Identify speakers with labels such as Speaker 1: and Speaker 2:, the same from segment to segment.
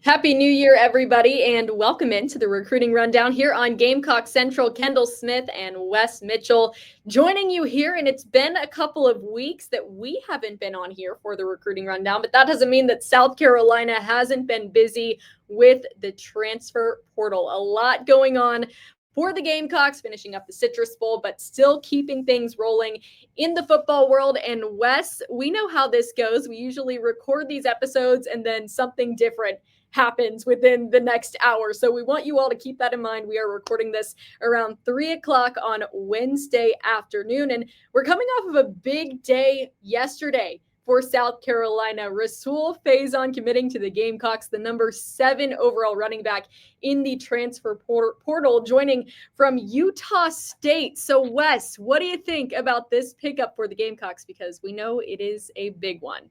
Speaker 1: Happy New Year, everybody, and welcome into the recruiting rundown here on Gamecock Central. Kendall Smith and Wes Mitchell joining you here, and it's been a couple of weeks that we haven't been on here for the recruiting rundown, but that doesn't mean that South Carolina hasn't been busy with the transfer portal. A lot going on for the Gamecocks, finishing up the Citrus Bowl, but still keeping things rolling in the football world. And Wes, we know how this goes. We usually record these episodes and then something different happens within the next hour. So we want you all to keep that in mind. We are recording this around 3 o'clock on Wednesday afternoon. And we're coming off of a big day yesterday for South Carolina. Rahsul Faison committing to the Gamecocks, the number 7 overall running back in the transfer portal, joining from Utah State. So Wes, what do you think about this pickup for the Gamecocks? Because we know it is a big one.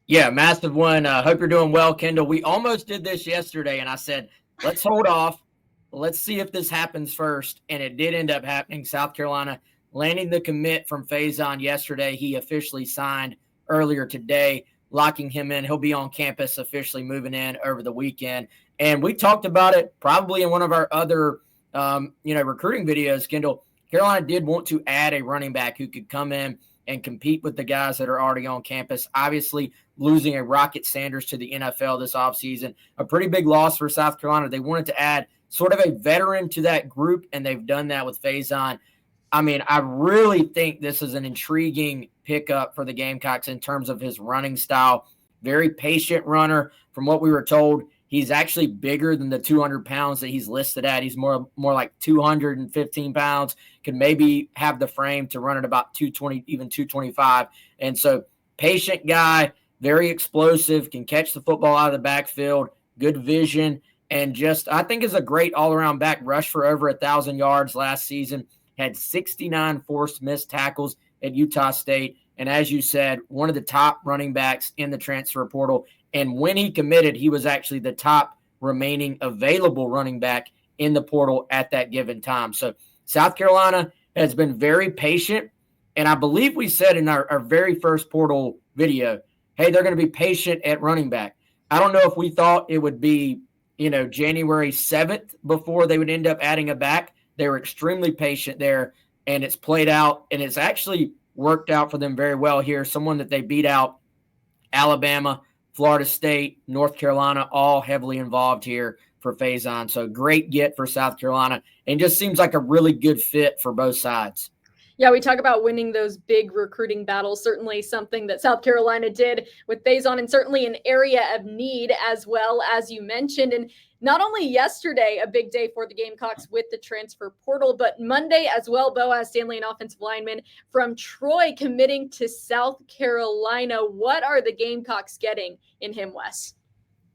Speaker 2: Yeah, massive one. Hope you're doing well, Kendall. We almost did this yesterday, and I said, let's hold off. Let's see if this happens first. And it did end up happening. South Carolina landing the commit from Faison yesterday. He officially signed earlier today, locking him in. He'll be on campus officially moving in over the weekend. And we talked about it probably in one of our other recruiting videos, Kendall. Carolina did want to add a running back who could come in and compete with the guys that are already on campus. Obviously, losing a Rocket Sanders to the NFL this offseason, a pretty big loss for South Carolina. They wanted to add sort of a veteran to that group, and they've done that with Faison. I mean, I really think this is an intriguing pickup for the Gamecocks in terms of his running style. Very patient runner. From what we were told, he's actually bigger than the 200 pounds that he's listed at. He's more like 215 pounds, could maybe have the frame to run at about 220, even 225. And so patient guy, very explosive, can catch the football out of the backfield, good vision, and just I think is a great all-around back. Rushed for over 1,000 yards last season, had 69 forced missed tackles at Utah State, and as you said, one of the top running backs in the transfer portal. And when he committed, he was actually the top remaining available running back in the portal at that given time. So South Carolina has been very patient, and I believe we said in our very first portal video, hey, they're going to be patient at running back. I don't know if we thought it would be, January 7th before they would end up adding a back. They were extremely patient there, and it's played out, and it's actually worked out for them very well here. Someone that they beat out, Alabama, Florida State, North Carolina, all heavily involved here for Faison. So great get for South Carolina, and just seems like a really good fit for both sides.
Speaker 1: Yeah, we talk about winning those big recruiting battles, certainly something that South Carolina did with Faison, and certainly an area of need as well, as you mentioned. And not only yesterday, a big day for the Gamecocks with the transfer portal, but Monday as well, Boaz Stanley, an offensive lineman from Troy, committing to South Carolina. What are the Gamecocks getting in him, Wes?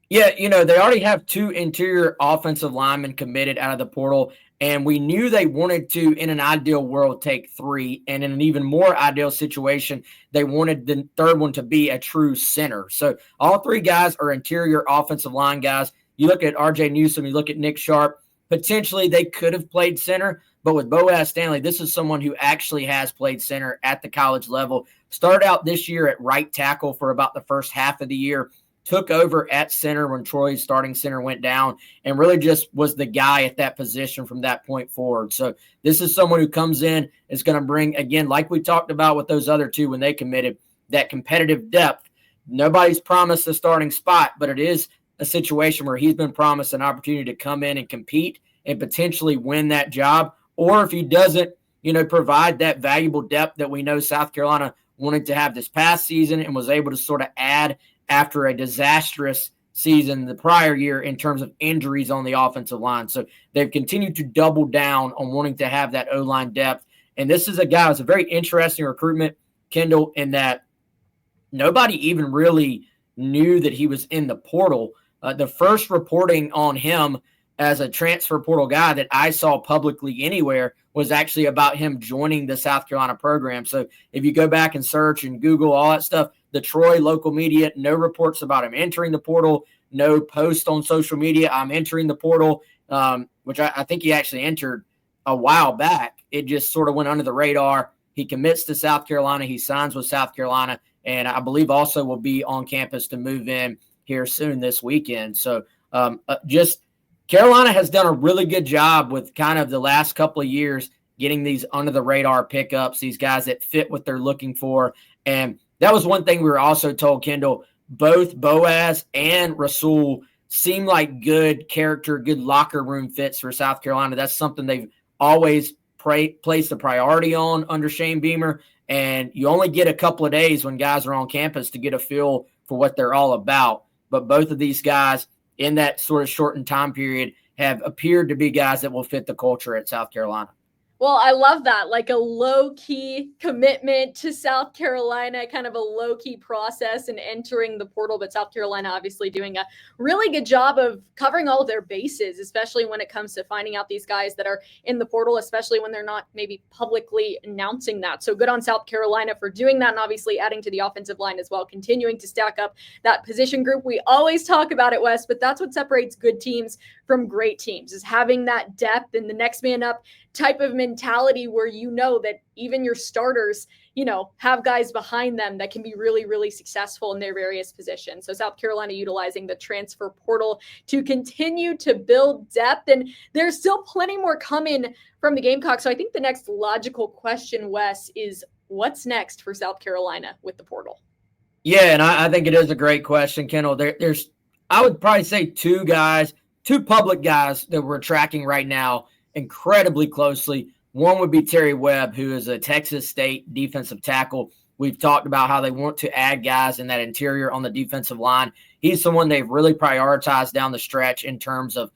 Speaker 2: Yeah, they already have 2 interior offensive linemen committed out of the portal, and we knew they wanted to, in an ideal world, take 3. And in an even more ideal situation, they wanted the third one to be a true center. So all 3 guys are interior offensive line guys. You look at R.J. Newsome, you look at Nick Sharp, potentially they could have played center, but with Boaz Stanley, this is someone who actually has played center at the college level. Started out this year at right tackle for about the first half of the year, took over at center when Troy's starting center went down, and really just was the guy at that position from that point forward. So this is someone who comes in, is going to bring, again, like we talked about with those other 2 when they committed, that competitive depth. Nobody's promised the starting spot, but it is a situation where he's been promised an opportunity to come in and compete and potentially win that job. Or if he doesn't, provide that valuable depth that we know South Carolina wanted to have this past season and was able to sort of add after a disastrous season the prior year in terms of injuries on the offensive line. So they've continued to double down on wanting to have that O-line depth. And this is a guy who's a very interesting recruitment, Kendall, in that nobody even really knew that he was in the portal. The first reporting on him as a transfer portal guy that I saw publicly anywhere was actually about him joining the South Carolina program. So if you go back and search and Google all that stuff, the Troy local media, no reports about him entering the portal, no post on social media, I'm entering the portal, which I think he actually entered a while back. It just sort of went under the radar. He commits to South Carolina. He signs with South Carolina, and I believe also will be on campus to move in here soon this weekend. So Just Carolina has done a really good job with kind of the last couple of years getting these under the radar pickups, these guys that fit what they're looking for. And that was one thing we were also told, Kendall, both Boaz and Rahsul seem like good character, good locker room fits for South Carolina. That's something they've always placed a priority on under Shane Beamer. And you only get a couple of days when guys are on campus to get a feel for what they're all about. But both of these guys in that sort of shortened time period have appeared to be guys that will fit the culture at South Carolina.
Speaker 1: Well, I love that, like a low-key commitment to South Carolina, kind of a low-key process in entering the portal, but South Carolina obviously doing a really good job of covering all of their bases, especially when it comes to finding out these guys that are in the portal, especially when they're not maybe publicly announcing that. So good on South Carolina for doing that, and obviously adding to the offensive line as well, continuing to stack up that position group. We always talk about it, Wes, but that's what separates good teams from great teams, is having that depth and the next man up type of mentality where you know that even your starters, have guys behind them that can be really, really successful in their various positions. So South Carolina utilizing the transfer portal to continue to build depth, and there's still plenty more coming from the Gamecocks. So I think the next logical question, Wes, is what's next for South Carolina with the portal?
Speaker 2: Yeah, and I think it is a great question, Kendall. There's, I would probably say two public guys that we're tracking right now incredibly closely. One would be Terry Webb, who is a Texas State defensive tackle. We've talked about how they want to add guys in that interior on the defensive line. He's someone they've really prioritized down the stretch in terms of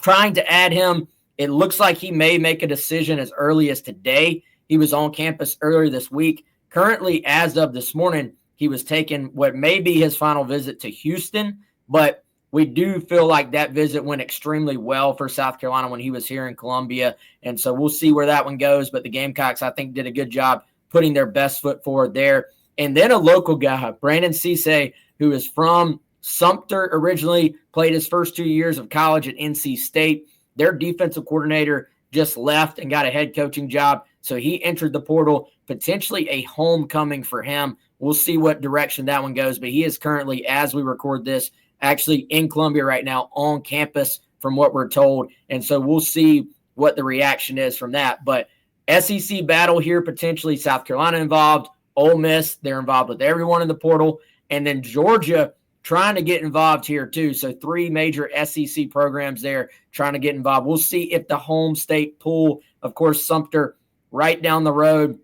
Speaker 2: trying to add him. It looks like he may make a decision as early as today. He was on campus earlier this week. Currently, as of this morning, he was taking what may be his final visit to Houston, but we do feel like that visit went extremely well for South Carolina when he was here in Columbia. And so we'll see where that one goes. But the Gamecocks, I think, did a good job putting their best foot forward there. And then a local guy, Brandon Cisse, who is from Sumter originally, played his first 2 years of college at NC State. Their defensive coordinator just left and got a head coaching job. So he entered the portal, potentially a homecoming for him. We'll see what direction that one goes. But he is currently, as we record this, actually in Columbia right now on campus from what we're told. And so we'll see what the reaction is from that. But SEC battle here, potentially South Carolina involved, Ole Miss, they're involved with everyone in the portal. And then Georgia trying to get involved here too. So 3 major SEC programs there trying to get involved. We'll see if the home state pool, of course, Sumter right down the road,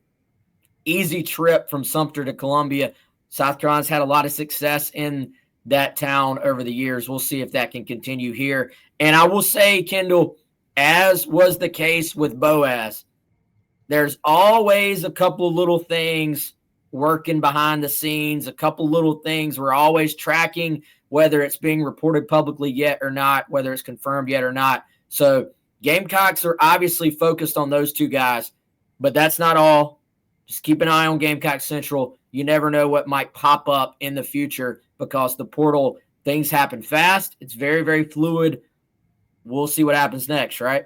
Speaker 2: easy trip from Sumter to Columbia. South Carolina's had a lot of success in that town over the years. We'll see if that can continue here. And I will say, Kendall, as was the case with Boaz, there's always a couple of little things working behind the scenes, a couple little things we're always tracking, whether it's being reported publicly yet or not, whether it's confirmed yet or not. So Gamecocks are obviously focused on those 2 guys, but that's not all. Just keep an eye on Gamecock Central. You never know what might pop up in the future because the portal, things happen fast. It's very, very fluid. We'll see what happens next, right?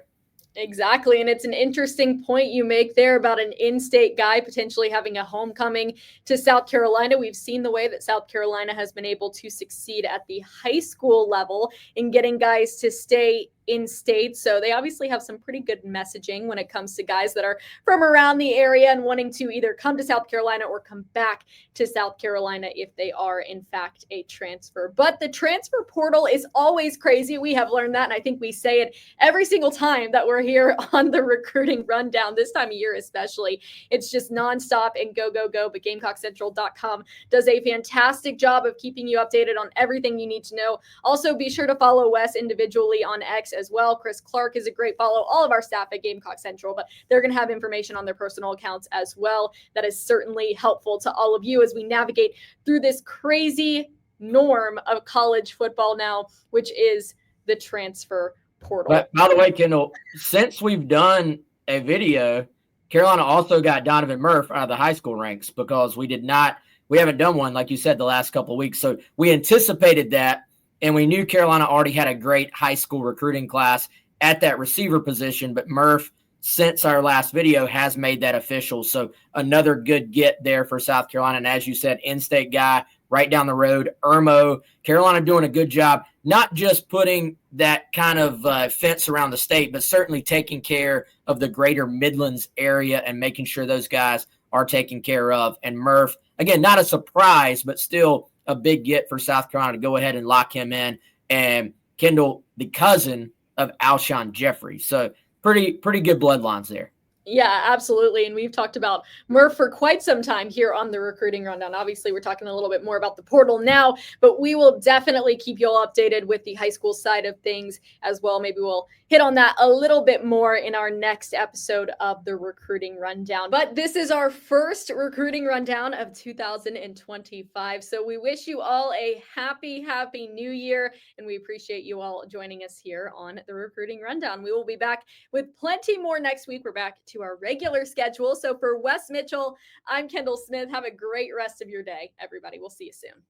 Speaker 1: Exactly. And it's an interesting point you make there about an in-state guy potentially having a homecoming to South Carolina. We've seen the way that South Carolina has been able to succeed at the high school level in getting guys to stay in state. So they obviously have some pretty good messaging when it comes to guys that are from around the area and wanting to either come to South Carolina or come back to South Carolina if they are in fact a transfer. But the transfer portal is always crazy. We have learned that, and I think we say it every single time that we're here on the recruiting rundown, this time of year especially. It's just nonstop and go, go, go. But GamecockCentral.com does a fantastic job of keeping you updated on everything you need to know. Also, be sure to follow Wes individually on X as well. Chris Clark is a great follow. All of our staff at Gamecock Central, but they're going to have information on their personal accounts as well. That is certainly helpful to all of you as we navigate through this crazy norm of college football now, which is the transfer portal.
Speaker 2: But by the way, Kendall, since we've done a video, Carolina also got Donovan Murph out of the high school ranks because we haven't done one, like you said, the last couple of weeks. So we anticipated that. And we knew Carolina already had a great high school recruiting class at that receiver position, but Murph, since our last video, has made that official. So another good get there for South Carolina. And as you said, in-state guy, right down the road. Irmo, Carolina doing a good job, not just putting that kind of fence around the state, but certainly taking care of the greater Midlands area and making sure those guys are taken care of. And Murph, again, not a surprise, but still a big get for South Carolina to go ahead and lock him in. And Kendall, the cousin of Alshon Jeffrey. So pretty good bloodlines there.
Speaker 1: Yeah, absolutely. And we've talked about Murph for quite some time here on the Recruiting Rundown. Obviously, we're talking a little bit more about the portal now, but we will definitely keep you all updated with the high school side of things as well. Maybe we'll hit on that a little bit more in our next episode of the Recruiting Rundown. But this is our first Recruiting Rundown of 2025. So we wish you all a happy new year, and we appreciate you all joining us here on the Recruiting Rundown. We will be back with plenty more next week. We're back to our regular schedule. So for Wes Mitchell, I'm Kendall Smith. Have a great rest of your day, everybody. We'll see you soon.